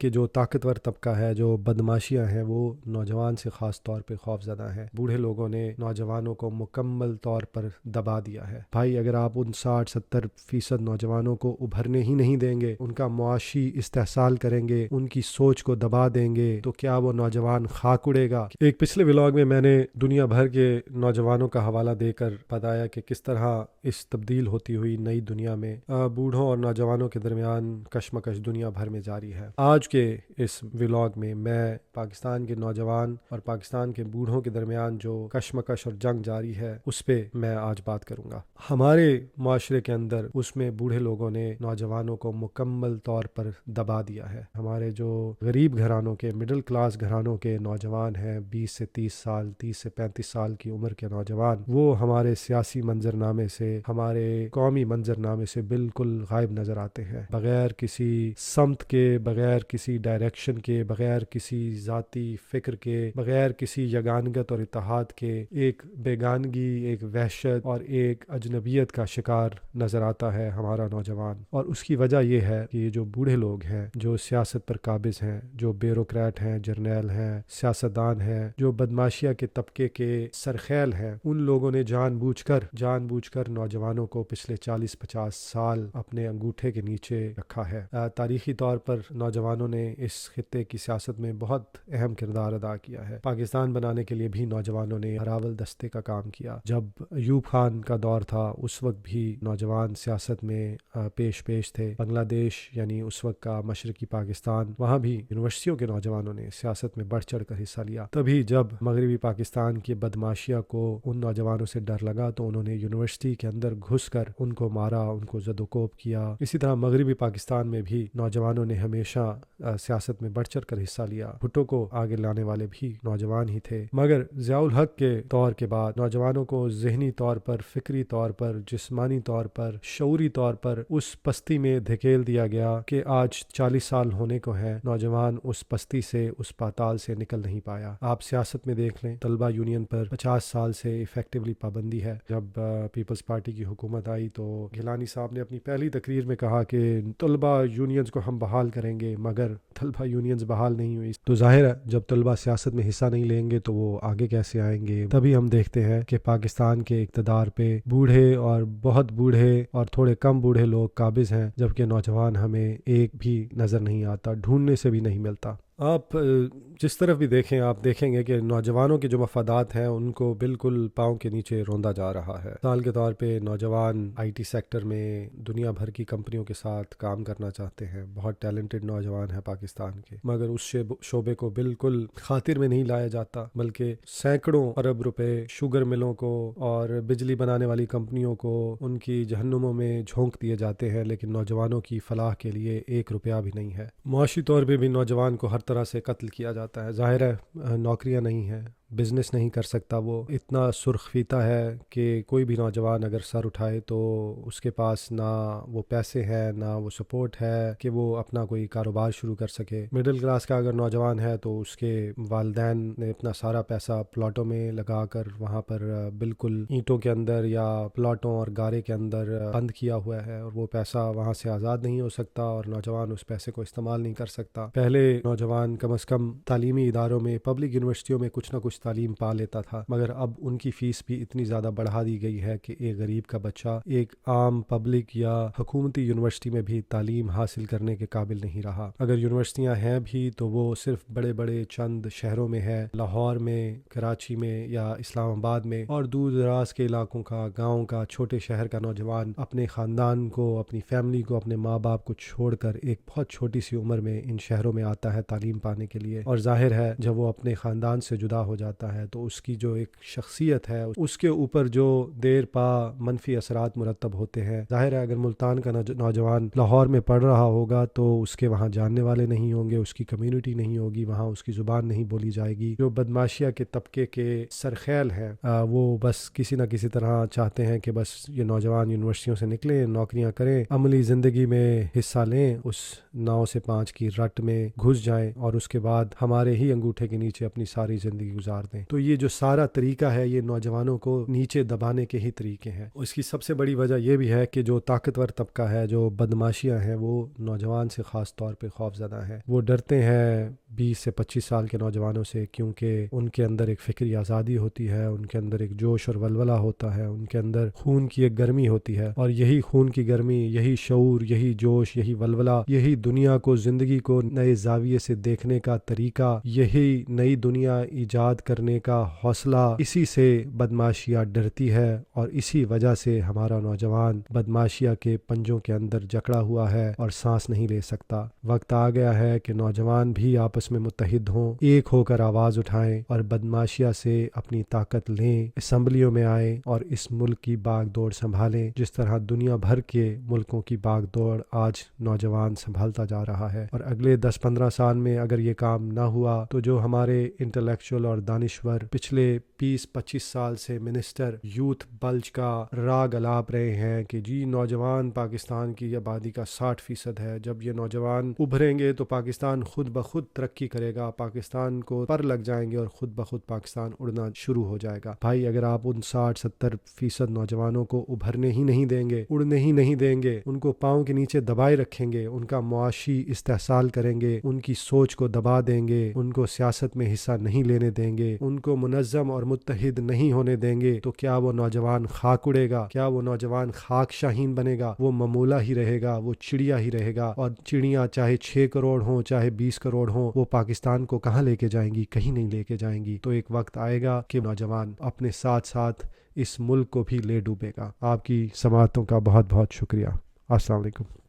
کہ جو طاقتور طبقہ ہے، جو بدماشیاں ہیں، وہ نوجوان سے خاص طور پہ خوف زدہ ہیں۔ بوڑھے لوگوں نے نوجوانوں کو مکمل طور پر دبا دیا ہے۔ بھائی اگر آپ ان 60-70% نوجوانوں کو ابھرنے ہی نہیں دیں گے، ان کا معاشی استحصال کریں گے، ان کی سوچ کو دبا دیں گے، تو کیا وہ نوجوان خاک اڑے گا؟ ایک پچھلے ولاگ میں میں نے دنیا بھر کے نوجوانوں کا حوالہ دے کر بتایا کہ کس طرح اس تبدیل ہوتی ہوئی نئی دنیا میں بوڑھوں اور نوجوانوں کے درمیان کشمکش دنیا بھر میں جاری ہے۔ آج کے اس ولاگ میں پاکستان کے نوجوان اور پاکستان کے بوڑھوں کے درمیان جو کشمکش اور جنگ جاری ہے اس پہ میں آج بات کروں گا۔ ہمارے معاشرے کے اندر اس میں بوڑھے لوگوں نے نوجوانوں کو مکمل طور پر دبا دیا ہے۔ ہمارے جو غریب گھرانوں کے، مڈل کلاس گھرانوں کے نوجوان ہیں، 20 سے 30 سال، 30 سے 35 سال کی عمر کے نوجوان، وہ ہمارے سیاسی منظرنامے سے، ہمارے قومی منظرنامے سے بالکل غائب نظر آتے ہیں۔ بغیر کسی سمت کے، بغیر کسی ڈائریکشن کے، بغیر کسی ذاتی فکر کے، بغیر کسی یگانگت اور اتحاد کے، ایک بیگانگی، ایک وحشت اور ایک اجنبیت کا شکار نظر آتا ہے ہمارا نوجوان۔ اور اس کی وجہ یہ ہے کہ یہ جو بوڑھے لوگ ہیں، جو سیاست پر قابض ہیں، جو بیوروکریٹ ہیں، جرنیل ہیں، سیاستدان ہیں، جو بدماشیہ کے طبقے کے سرخیل ہیں، ان لوگوں نے جان بوجھ کر نوجوانوں کو پچھلے 40-50 سال اپنے انگوٹھے کے نیچے رکھا ہے۔ تاریخی طور پر نوجوانوں نے اس خطے کی سیاست میں بہت اہم کردار ادا کیا ہے۔ پاکستان بنانے کے لیے بھی نوجوانوں نے ہراول دستے کا کام کیا۔ جب ایوب خان کا دور تھا اس وقت بھی نوجوان سیاست میں پیش تھے۔ بنگلہ دیش یعنی اس وقت کا مشرقی پاکستان، وہاں بھی یونیورسٹیوں کے نوجوانوں نے سیاست میں بڑھ چڑھ کر حصہ لیا۔ تبھی جب مغربی پاکستان کے بدماشیہ کو ان نوجوانوں سے ڈر لگا تو انہوں نے یونیورسٹی کے اندر گھس کر ان کو مارا، ان کو زد و کوب کیا۔ اسی طرح مغربی پاکستان میں بھی نوجوانوں نے ہمیشہ سیاست میں بڑھ چڑھ کر حصہ لیا۔ بھٹو کو آگے لانے والے بھی نوجوان ہی تھے۔ مگر ضیاء الحق کے دور کے بعد نوجوانوں کو ذہنی طور پر، فکری طور پر، جسمانی طور پر، شعوری طور پر اس پستی میں دھکیل دیا گیا کہ آج 40 سال ہونے کو ہیں، نوجوان اس پستی سے، اس پاتال سے نکل نہیں پایا۔ آپ سیاست میں دیکھ لیں، طلبہ یونین پر 50 سال سے ایفیکٹیولی پابندی ہے۔ جب پیپلز پارٹی کی حکومت آئی تو گیلانی صاحب نے اپنی پہلی تقریر میں کہا کہ طلبہ یونینز کو ہم بحال کریں گے، مگر طلبہ یونینز بحال نہیں ہوئی۔ تو ظاہر ہے جب طلبہ سیاست میں حصہ نہیں لیں گے تو وہ آگے کیسے آئیں گے؟ تبھی ہم دیکھتے ہیں کہ پاکستان کے اقتدار پہ بوڑھے اور بہت بوڑھے اور تھوڑے کم بوڑھے لوگ قابض ہیں، جبکہ نوجوان ہمیں ایک بھی نظر نہیں آتا، ڈھونڈنے سے بھی نہیں ملتا۔ آپ جس طرف بھی دیکھیں آپ دیکھیں گے کہ نوجوانوں کے جو مفادات ہیں ان کو بالکل پاؤں کے نیچے روندا جا رہا ہے۔ مثال کے طور پہ نوجوان آئی ٹی سیکٹر میں دنیا بھر کی کمپنیوں کے ساتھ کام کرنا چاہتے ہیں، بہت ٹیلنٹڈ نوجوان ہیں پاکستان کے، مگر اس شعبے کو بالکل خاطر میں نہیں لایا جاتا، بلکہ سینکڑوں ارب روپے شوگر ملوں کو اور بجلی بنانے والی کمپنیوں کو ان کی جہنموں میں جھونک دیے جاتے ہیں، لیکن نوجوانوں کی فلاح کے لیے 1 روپیہ بھی نہیں ہے۔ معاشی طور پہ بھی نوجوان کو ہر طرح سے قتل کیا جاتا ہے۔ ظاہر ہے نوکریاں نہیں ہیں، بزنس نہیں کر سکتا، وہ اتنا سرخ فیتا ہے کہ کوئی بھی نوجوان اگر سر اٹھائے تو اس کے پاس نہ وہ پیسے ہیں، نہ وہ سپورٹ ہے کہ وہ اپنا کوئی کاروبار شروع کر سکے۔ مڈل کلاس کا اگر نوجوان ہے تو اس کے والدین نے اپنا سارا پیسہ پلاٹوں میں لگا کر وہاں پر بالکل اینٹوں کے اندر یا پلاٹوں اور گارے کے اندر بند کیا ہوا ہے، اور وہ پیسہ وہاں سے آزاد نہیں ہو سکتا اور نوجوان اس پیسے کو استعمال نہیں کر سکتا۔ پہلے نوجوان کم از کم تعلیمی اداروں میں، پبلک یونیورسٹیوں میں کچھ نہ کچھ تعلیم پا لیتا تھا، مگر اب ان کی فیس بھی اتنی زیادہ بڑھا دی گئی ہے کہ ایک غریب کا بچہ ایک عام پبلک یا حکومتی یونیورسٹی میں بھی تعلیم حاصل کرنے کے قابل نہیں رہا۔ اگر یونیورسٹیاں ہیں بھی تو وہ صرف بڑے بڑے چند شہروں میں ہے، لاہور میں، کراچی میں یا اسلام آباد میں، اور دور دراز کے علاقوں کا، گاؤں کا، چھوٹے شہر کا نوجوان اپنے خاندان کو، اپنی فیملی کو، اپنے ماں باپ کو چھوڑ کر ایک بہت چھوٹی سی عمر میں ان شہروں میں آتا ہے تعلیم پانے کے لیے۔ اور ظاہر ہے جب وہ اپنے خاندان سے جدا ہو جاتا ہے تو اس کی جو ایک شخصیت ہے، اس کے اوپر جو دیر پا منفی اثرات مرتب ہوتے ہیں۔ ظاہر ہے اگر ملتان کا نوجوان لاہور میں پڑھ رہا ہوگا تو اس کے وہاں جاننے والے نہیں ہوں گے، اس کی کمیونٹی نہیں ہوگی، وہاں اس کی زبان نہیں بولی جائے گی۔ جو بدماشیہ کے طبقے کے سرخیل ہیں وہ بس کسی نہ کسی طرح چاہتے ہیں کہ بس یہ نوجوان یونیورسٹیوں سے نکلیں، نوکریاں کریں، عملی زندگی میں حصہ لیں، اس 9 سے 5 کی رٹ میں گھس جائیں اور اس کے بعد ہمارے ہی انگوٹھے کے نیچے اپنی ساری زندگی گزار گزار دیں. تو یہ جو سارا طریقہ ہے یہ نوجوانوں کو نیچے دبانے کے ہی طریقے ہیں. اس کی سب سے بڑی وجہ یہ بھی ہے کہ جو طاقتور طبقہ ہے، جو بدماشیاں ہیں، وہ نوجوان سے خاص طور پہ خوف زدہ ہیں. وہ ڈرتے ہیں 20 سے 25 سال کے نوجوانوں سے، کیونکہ ان کے اندر ایک فکری آزادی ہوتی ہے، ان کے اندر ایک جوش اور ولولہ ہوتا ہے، ان کے اندر خون کی ایک گرمی ہوتی ہے، اور یہی خون کی گرمی، یہی شعور، یہی جوش، یہی ولولہ، یہی دنیا کو، زندگی کو نئے زاویے سے دیکھنے کا طریقہ، یہی نئی دنیا ایجاد کرنے کا حوصلہ، اسی سے بدماشیہ ڈرتی ہے، اور اسی وجہ سے ہمارا نوجوان بدماشیہ کے پنجوں کے اندر جکڑا ہوا ہے اور سانس نہیں لے سکتا. وقت آ گیا ہے کہ نوجوان بھی آپس میں متحد ہوں، ایک ہو کر آواز اٹھائیں اور بدماشیہ سے اپنی طاقت لیں، اسمبلیوں میں آئیں اور اس ملک کی باغ دوڑ سنبھالیں، جس طرح دنیا بھر کے ملکوں کی باغ دوڑ آج نوجوان سنبھالتا جا رہا ہے. اور اگلے 10-15 سال میں اگر یہ کام نہ ہوا تو جو ہمارے انٹلیکچوئل اور دانشور پچھلے 20-25 سال سے منسٹر یوتھ بلج کا راگ الاپ رہے ہیں کہ جی نوجوان پاکستان کی آبادی کا 60% ہے، جب یہ نوجوان ابھریں گے تو پاکستان خود بخود ترقی کرے گا، پاکستان کو پر لگ جائیں گے اور خود بخود پاکستان اڑنا شروع ہو جائے گا. بھائی اگر آپ ان 60-70% نوجوانوں کو ابھرنے ہی نہیں دیں گے، اڑنے ہی نہیں دیں گے، ان کو پاؤں کے نیچے دبائے رکھیں گے، ان کا معاشی استحصال کریں گے، ان کی سوچ کو دبا دیں گے، ان کو سیاست میں حصہ نہیں لینے دیں گے، ان کو منظم اور متحد نہیں ہونے دیں گے، تو کیا وہ نوجوان خاک اڑے گا؟ کیا وہ نوجوان خاک شاہین بنے گا؟ وہ معمولہ ہی رہے گا، وہ چڑیا ہی رہے گا. اور چڑیاں چاہے 6 کروڑ ہوں، چاہے 20 کروڑ ہوں، وہ پاکستان کو کہاں لے کے جائیں گی؟ کہیں نہیں لے کے جائیں گی. تو ایک وقت آئے گا کہ نوجوان اپنے ساتھ ساتھ اس ملک کو بھی لے ڈوبے گا. آپ کی سماعتوں کا بہت بہت شکریہ. السلام علیکم.